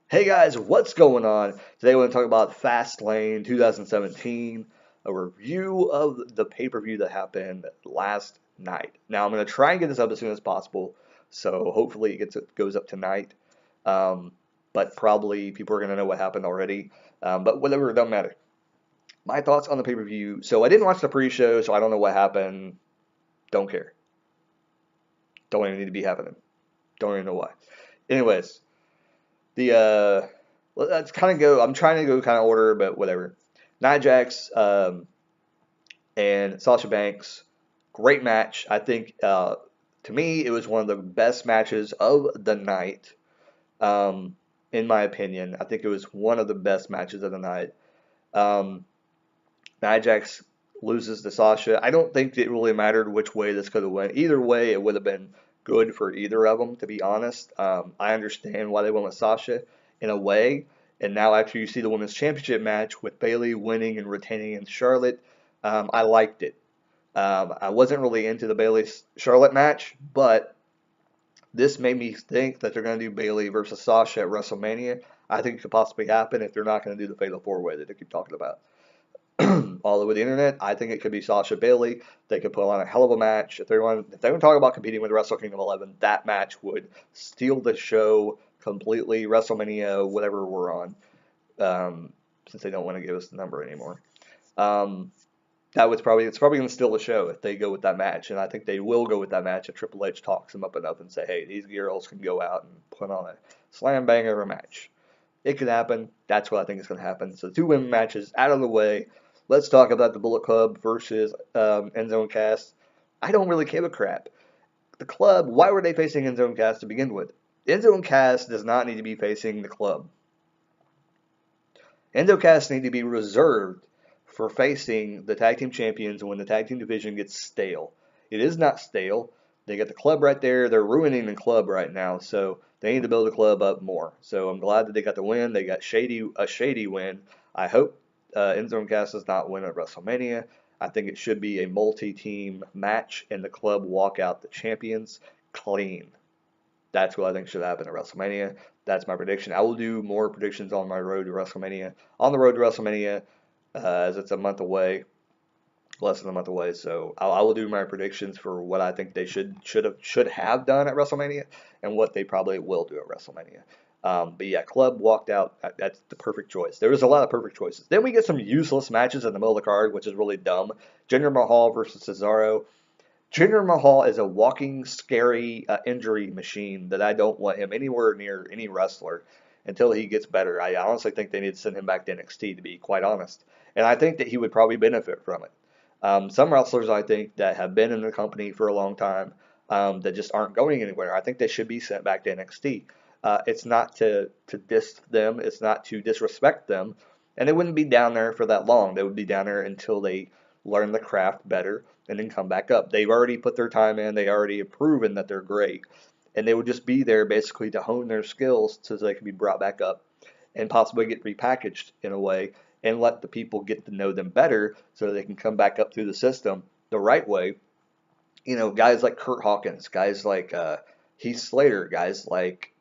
Hey guys, what's going on? Today we're going to talk about Fastlane 2017, a review of the pay-per-view that happened last night. Now I'm going to try and get this up as soon as possible, so hopefully it goes up tonight. Um, but probably people are going to know what happened already. But whatever, it doesn't matter. My thoughts on the pay-per-view. So I didn't watch the pre-show, so I don't know what happened. Don't care. Don't even need to be happening. Don't even know why. Anyways. Let's kind of go. I'm trying to go kind of order, but whatever. Nia Jax and Sasha Banks, great match. I think to me it was one of the best matches of the night. In my opinion, I think it was one of the best matches of the night. Um, Nia Jax loses to Sasha. I don't think it really mattered which way this could have went. Either way, it would have been good for either of them, to be honest. I understand why they went with Sasha in a way. And now after you see the women's championship match with Bayley winning and retaining in Charlotte, I liked it. I wasn't really into the Bayley Charlotte match, but this made me think that they're going to do Bayley versus Sasha at WrestleMania. I think it could possibly happen if they're not going to do the Fatal 4-Way that they keep talking about. All over the internet. I think it could be Sasha Bayley. They could put on a hell of a match. If they want to talk about competing with Wrestle Kingdom 11, that match would steal the show completely. WrestleMania, whatever we're on, since they don't want to give us the number anymore. It's probably going to steal the show if they go with that match, and I think they will go with that match if Triple H talks them up enough and say, hey, these girls can go out and put on a slam banger of a match. It could happen. That's what I think is going to happen. So 2 women matches out of the way. Let's talk about the Bullet Club versus Enzo Cass. I don't really give a crap. The Club, why were they facing Enzo and Cass to begin with? Enzo and Cass does not need to be facing the Club. Enzo Cass need to be reserved for facing the tag team champions when the tag team division gets stale. It is not stale. They got the Club right there. They're ruining the Club right now, so they need to build the Club up more. So I'm glad that they got the win. They got a shady win. I hope Enzo and Cass does not win at WrestleMania. I think it should be a multi-team match, and the Club walk out the champions clean. That's what I think should happen at WrestleMania. That's my prediction. I will do more predictions on my road to WrestleMania. On the road to WrestleMania, as it's a month away, less than a month away. So I will do my predictions for what I think they should have done at WrestleMania and what they probably will do at WrestleMania. But yeah, Club walked out. That's the perfect choice. There was a lot of perfect choices. Then we get some useless matches in the middle of the card, which is really dumb. Jinder Mahal versus Cesaro. Jinder Mahal is a walking, scary injury machine that I don't want him anywhere near any wrestler until he gets better. I honestly think they need to send him back to NXT, to be quite honest. And I think that he would probably benefit from it. Some wrestlers, I think, that have been in the company for a long time that just aren't going anywhere, I think they should be sent back to NXT. It's not to diss them. It's not to disrespect them. And they wouldn't be down there for that long. They would be down there until they learn the craft better and then come back up. They've already put their time in. They already have proven that they're great. And they would just be there basically to hone their skills so they can be brought back up and possibly get repackaged in a way and let the people get to know them better so they can come back up through the system the right way. You know, guys like Kurt Hawkins, guys like Heath Slater, guys like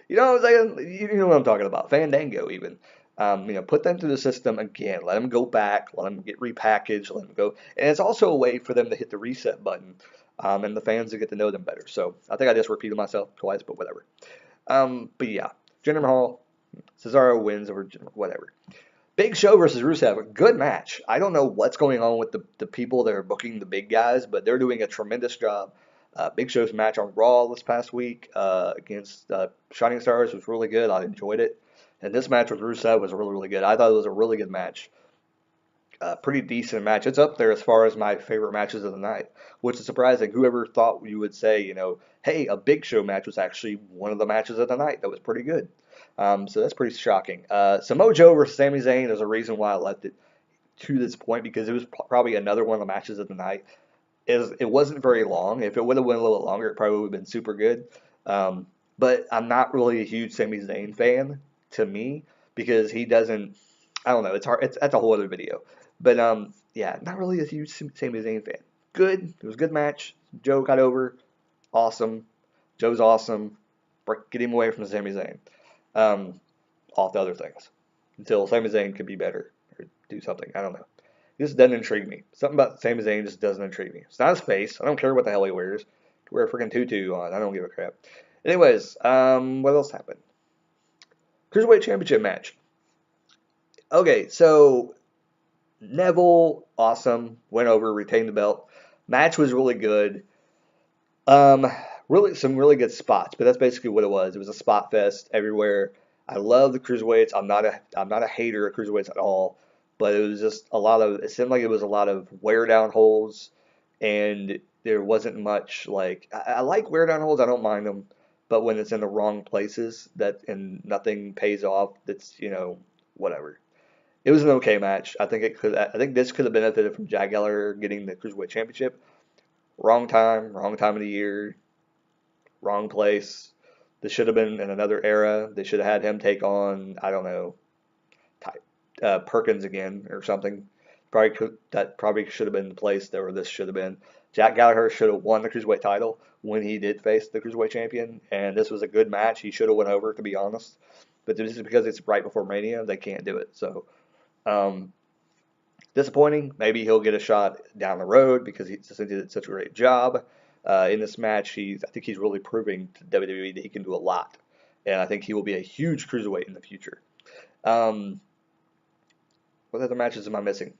you know what I'm saying? You know what I'm talking about. Fandango, even. Put them through the system again. Let them go back. Let them get repackaged. Let them go. And it's also a way for them to hit the reset button and the fans to get to know them better. So I think I just repeated myself twice, but whatever. But yeah, Jinder Mahal, Cesaro wins over whatever. Big Show versus Rusev, good match. I don't know what's going on with the people that are booking the big guys, but they're doing a tremendous job. Big Show's match on Raw this past week against Shining Stars was really good. I enjoyed it. And this match with Rusev was really, really good. I thought it was a really good match. Pretty decent match. It's up there as far as my favorite matches of the night, which is surprising. Whoever thought you would say, hey, a Big Show match was actually one of the matches of the night. That was pretty good. So that's pretty shocking. Samoa Joe versus Sami Zayn is a reason why I left it to this point because it was probably another one of the matches of the night. It wasn't very long. If it would have went a little bit longer, it probably would have been super good. But I'm not really a huge Sami Zayn fan to me because he doesn't. I don't know. It's hard. That's a whole other video. But yeah, not really a huge Sami Zayn fan. Good. It was a good match. Joe got over. awesome. Joe's awesome. Get him away from Sami Zayn. Off the other things. Until Sami Zayn could be better or do something. I don't know. It just doesn't intrigue me. Something about Sami Zayn just doesn't intrigue me. It's not his face. I don't care what the hell he wears. He wear a freaking tutu on. I don't give a crap. Anyways, what else happened? Cruiserweight Championship match. Okay, so Neville, awesome. Went over, retained the belt. Match was really good. Really some really good spots, but that's basically what it was. It was a spot fest everywhere. I love the cruiserweights. I'm not a hater of cruiserweights at all, but it was just a lot of. It seemed like it was a lot of wear down holes, and there wasn't much like. I like wear down holes. I don't mind them, but when it's in the wrong places, and nothing pays off, that's whatever. It was an okay match. I think this could have benefited from Jack Gallagher getting the cruiserweight championship. Wrong time of the year, wrong place. This should have been in another era. They should have had him take on, I don't know, Perkins again or something. That probably should have been the place where this should have been. Jack Gallagher should have won the cruiserweight title when he did face the cruiserweight champion, and this was a good match. He should have went over, to be honest. But this is because it's right before Mania, they can't do it. So, disappointing. Maybe he'll get a shot down the road because he did such a great job in this match. I think he's really proving to WWE that he can do a lot, and I think he will be a huge cruiserweight in the future. What other matches am I missing?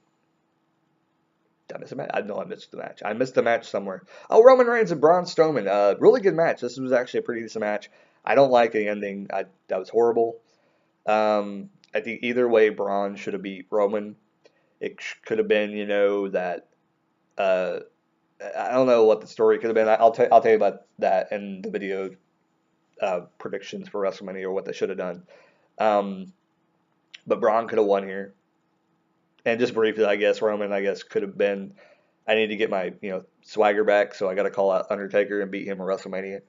Did I miss a match? I know I missed the match. I missed the match somewhere. Oh, Roman Reigns and Braun Strowman. Really good match. This was actually a pretty decent match. I don't like the ending. That was horrible. I think either way, Braun should have beat Roman. It could have been, that. I don't know what the story could have been. I'll tell you about that in the video predictions for WrestleMania or what they should have done. But Braun could have won here. And just briefly, I guess Roman, could have been. I need to get my swagger back, so I got to call out Undertaker and beat him at WrestleMania.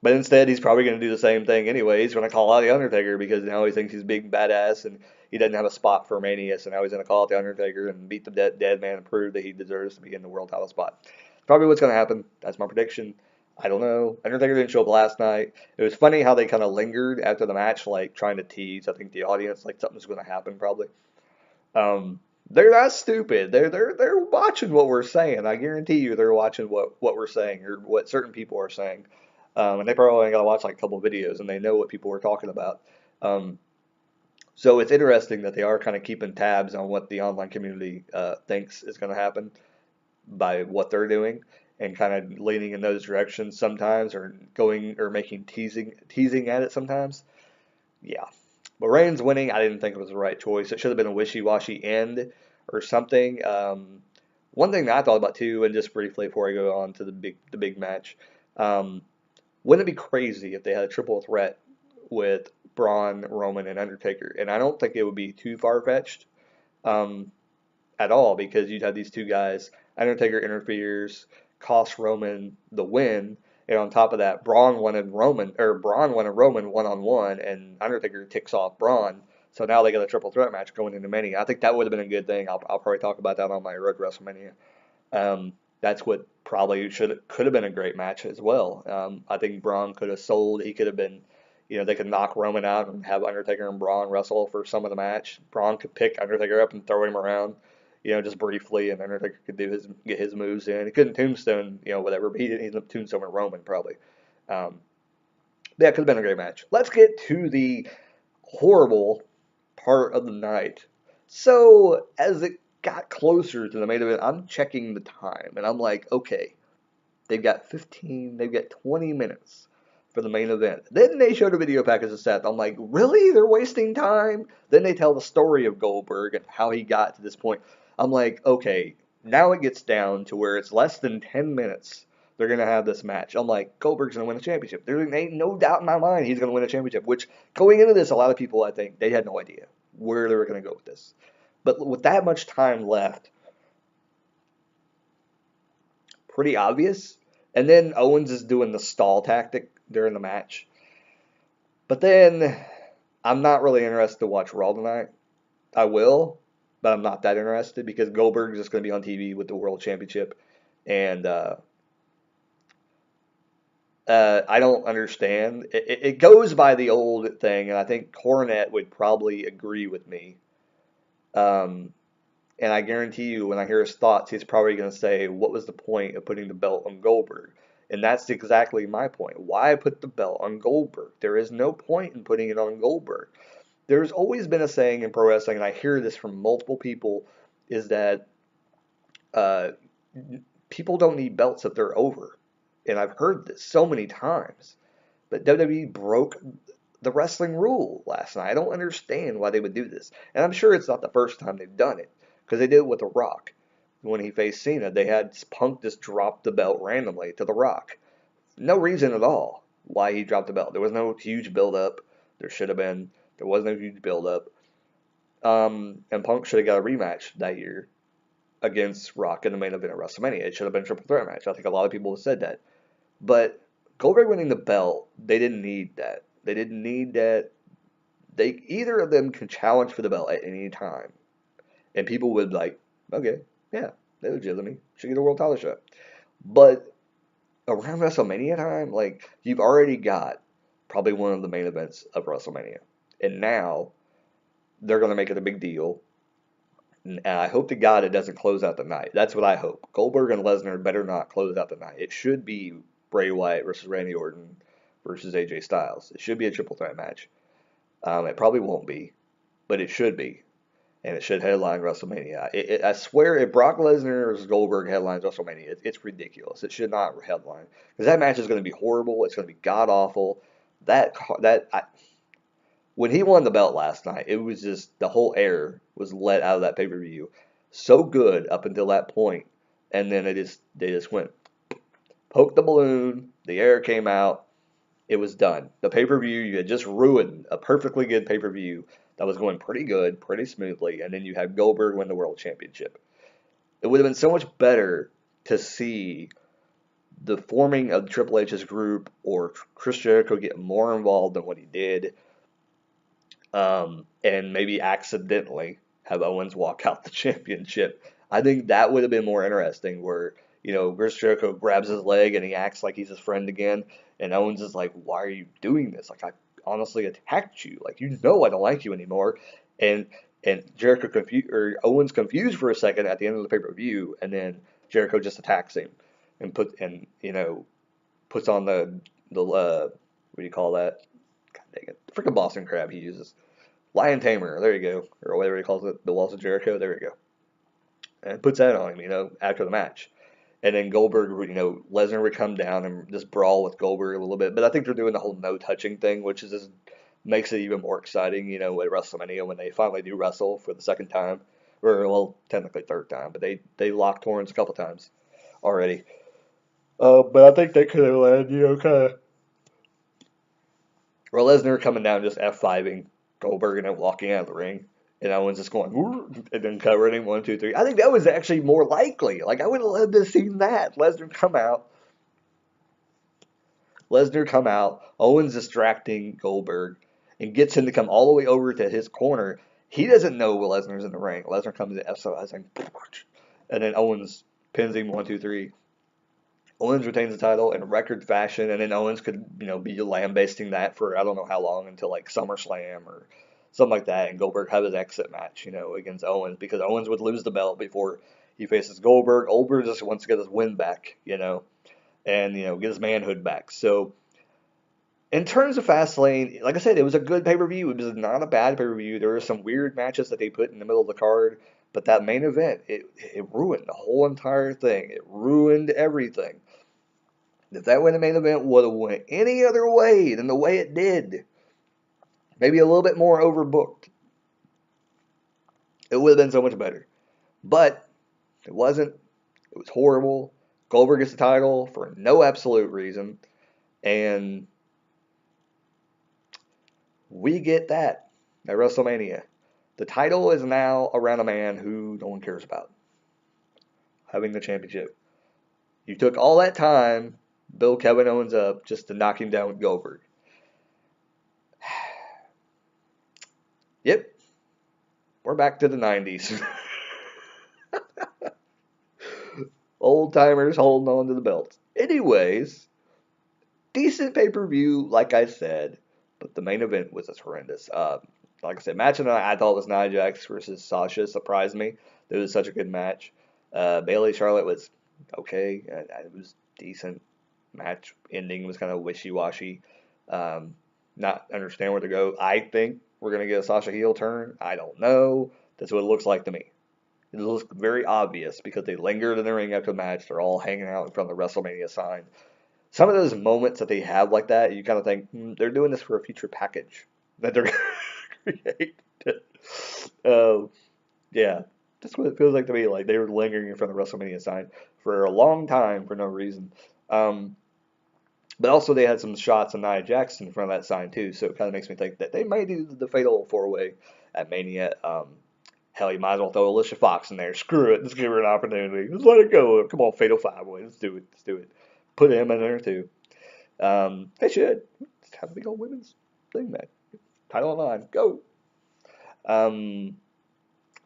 But instead, he's probably going to do the same thing anyway. He's going to call out the Undertaker because now he thinks he's big badass and he doesn't have a spot for Mania. So now he's going to call out the Undertaker and beat the dead man and prove that he deserves to be in the world title spot. Probably what's going to happen. That's my prediction. I don't know. Undertaker didn't show up last night. It was funny how they kind of lingered after the match, like trying to tease, I think, the audience, like something's going to happen probably. They're not stupid. They're watching what we're saying. I guarantee you they're watching what we're saying or what certain people are saying. And they probably only got to watch like a couple of videos and they know what people are talking about. So it's interesting that they are kind of keeping tabs on what the online community thinks is going to happen by what they're doing and kind of leaning in those directions sometimes or making teasing at it sometimes. Yeah. But Reigns winning, I didn't think it was the right choice. It should have been a wishy-washy end or something. One thing that I thought about too, and just briefly before I go on to the big match, wouldn't it be crazy if they had a triple threat with Braun, Roman, and Undertaker? And I don't think it would be too far-fetched at all because you'd have these two guys. Undertaker interferes, costs Roman the win, and on top of that, Braun wanted Roman one-on-one, and Undertaker ticks off Braun. So now they got a triple threat match going into Mania. I think that would have been a good thing. I'll probably talk about that on my Road to WrestleMania. That's what probably could have been a great match as well. I think Braun could have sold. He could have been, they could knock Roman out and have Undertaker and Braun wrestle for some of the match. Braun could pick Undertaker up and throw him around, just briefly, and Undertaker could get his moves in. He couldn't tombstone, whatever, but he didn't tombstone Roman probably. Yeah, it could have been a great match. Let's get to the horrible part of the night. So as it got closer to the main event, I'm checking the time, and I'm like, okay, they've got 20 minutes for the main event. Then they showed a video package of Seth. I'm like, really? They're wasting time? Then they tell the story of Goldberg and how he got to this point. I'm like, okay, now it gets down to where it's less than 10 minutes. They're going to have this match. I'm like, Goldberg's going to win a championship. There ain't no doubt in my mind he's going to win a championship, which going into this, a lot of people, I think, they had no idea where they were going to go with this. But with that much time left, pretty obvious. And then Owens is doing the stall tactic during the match. But then I'm not really interested to watch Raw tonight. I will, but I'm not that interested because Goldberg is just going to be on TV with the World Championship. And I don't understand. It goes by the old thing, and I think Cornette would probably agree with me. Um, and I guarantee you, when I hear his thoughts, he's probably going to say, "What was the point of putting the belt on Goldberg?" And that's exactly my point. Why put the belt on Goldberg? There is no point in putting it on Goldberg. There's always been a saying in pro wrestling, and I hear this from multiple people, is that uh, people don't need belts if they're over. And I've heard this so many times. But WWE broke the wrestling rule last night. I don't understand why they would do this. And I'm sure it's not the first time they've done it, because they did it with The Rock. When he faced Cena, they had Punk just drop the belt randomly to The Rock. No reason at all why he dropped the belt. There was no huge build up. There should have been. There was no huge build up. And Punk should have got a rematch that year against Rock in the main event of WrestleMania. It should have been a triple threat match. I think a lot of people have said that. But Goldberg winning the belt, they didn't need that. They didn't need that. They either of them could challenge for the belt at any time, and people would like, okay, yeah, they legitimate should get a world title shot. But around WrestleMania time, like you've already got probably one of the main events of WrestleMania, and now they're going to make it a big deal. And I hope to God it doesn't close out the night. That's what I hope. Goldberg and Lesnar better not close out the night. It should be Bray Wyatt versus Randy Orton versus AJ Styles. It should be a triple threat match. It probably won't be, but it should be. And it should headline WrestleMania. I swear, if Brock Lesnar versus Goldberg headlines WrestleMania, it's ridiculous. It should not headline because that match is going to be horrible. It's going to be god awful. When he won the belt last night, it was just the whole air was let out of that pay per view. So good up until that point, and then they just went poked the balloon. The air came out. It was done. The pay per view, you had just ruined a perfectly good pay per view that was going pretty good, pretty smoothly, and then you had Goldberg win the world championship. It would have been so much better to see the forming of Triple H's group or Chris Jericho get more involved than what he did, and maybe accidentally have Owens walk out the championship. I think that would have been more interesting where, Chris Jericho grabs his leg and he acts like he's his friend again, and Owens is like, why are you doing this? Like, I honestly attacked you. Like, I don't like you anymore. And Owens confused for a second at the end of the pay-per-view, and then Jericho just attacks him and puts on the what do you call that? God dang it. The freaking Boston Crab he uses. Lion Tamer, there you go. Or whatever he calls it, the Walls of Jericho, there you go. And puts that on him, after the match. And then Goldberg, Lesnar would come down and just brawl with Goldberg a little bit. But I think they're doing the whole no touching thing, which just makes it even more exciting, at WrestleMania when they finally do wrestle for the second time. Or, well, technically third time, but they locked horns a couple times already. But I think they could have led, kind of. Or Lesnar coming down just F5ing Goldberg and then walking out of the ring. And Owens just going, and then covering him 1, 2, 3. I think that was actually more likely. Like, I would have loved to have seen that. Lesnar come out, Owens distracting Goldberg, and gets him to come all the way over to his corner. He doesn't know Lesnar's in the ring. Lesnar comes in F5, and then Owens pins him 1, 2, 3. Owens retains the title in record fashion, and then Owens could, be lambasting that for I don't know how long until like SummerSlam or something like that, and Goldberg have his exit match, against Owens because Owens would lose the belt before he faces Goldberg. Goldberg just wants to get his win back, and get his manhood back. So in terms of Fastlane, like I said, it was a good pay-per-view. It was not a bad pay-per-view. There were some weird matches that they put in the middle of the card, but that main event, it ruined the whole entire thing. It ruined everything. If that win the main event would have went any other way than the way it did, maybe a little bit more overbooked, it would have been so much better. But it wasn't. It was horrible. Goldberg gets the title for no absolute reason, and we get that at WrestleMania. The title is now around a man who no one cares about having the championship. You took all that time, build Kevin Owens up just to knock him down with Goldberg. Yep, we're back to the 90s. Old timers holding on to the belts. Anyways, decent pay-per-view, like I said, but the main event was just horrendous. Like I said, match of the night I thought was Nia Jax versus Sasha. Surprised me. It was such a good match. Bailey Charlotte was okay. It was decent. Match ending was kind of wishy-washy. Um, not understand where to go. I think we're gonna get a Sasha heel turn. I don't know. That's what it looks like to me. It looks very obvious because they lingered in the ring after the match. They're all hanging out in front of the WrestleMania sign. Some of those moments that they have like that, you kind of think they're doing this for a future package that they're going to create. uh, yeah, that's what it feels like to me. Like they were lingering in front of the WrestleMania sign for a long time for no reason. But also they had some shots of Nia Jax in front of that sign too, so it kind of makes me think that they may do the Fatal 4-Way at Mania. Hell, you might as well throw Alicia Fox in there. Screw it. Let's give her an opportunity. Let's let it go. Come on, Fatal 5-Way. Let's do it. Let's do it. Put him in there too. They should. Just have a big old women's thing, man. Title online. Go. Um,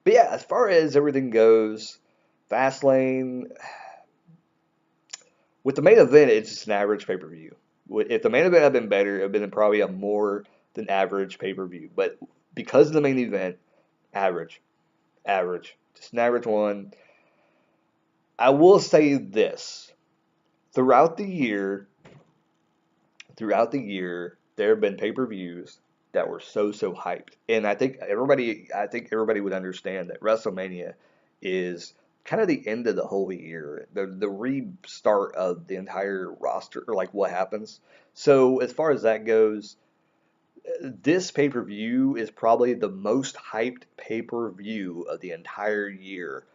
but yeah, as far as everything goes, Fastlane, with the main event, it's just an average pay-per-view. If the main event had been better, it would have been probably a more than average pay-per-view. But because of the main event, average. Average. Just an average one. I will say this. Throughout the year, there have been pay-per-views that were so hyped, and I think everybody would understand that WrestleMania is kind of the end of the whole year, the restart of the entire roster, or like what happens. So as far as that goes, this pay-per-view is probably the most hyped pay-per-view of the entire year.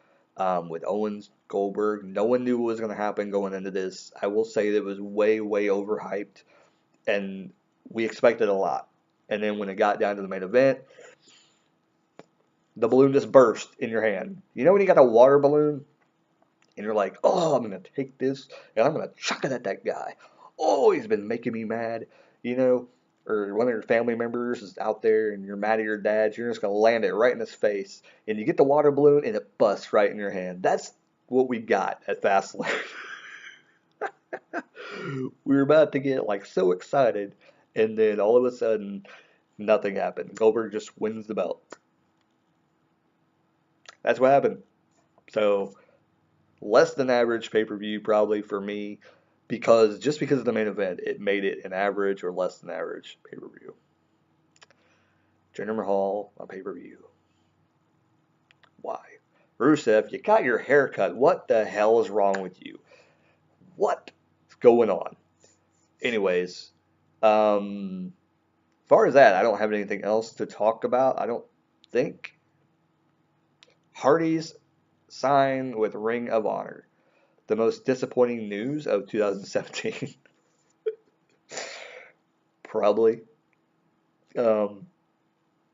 With Owens Goldberg, no one knew what was going to happen going into this. I will say that it was way overhyped, and we expected a lot. And then when it got down to the main event, the balloon just burst in your hand. You know when you got a water balloon and you're like, oh, I'm going to take this and I'm going to chuck it at that guy. Oh, he's been making me mad, you know, or one of your family members is out there and you're mad at your dad. You're just going to land it right in his face. And you get the water balloon and it busts right in your hand. That's what we got at Fastlane. We were about to get like so excited, and then all of a sudden, nothing happened. Goldberg just wins the belt. That's what happened. So less than average pay per view probably for me, because just because of the main event, it made it an average or less than average pay per view. Jinder Mahal on pay per view. Why? Rusev, you got your hair cut. What the hell is wrong with you? What's going on? Anyways, as far as that, I don't have anything else to talk about. I don't think. Hardy's sign with Ring of Honor. The most disappointing news of 2017. Probably. When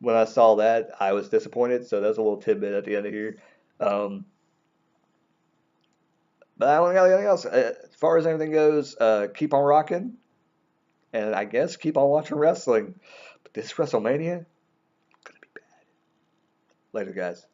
I saw that, I was disappointed. So that's a little tidbit at the end of here. But I don't got anything else. As far as anything goes, keep on rocking. And I guess keep on watching wrestling. But this WrestleMania, gonna be bad. Later, guys.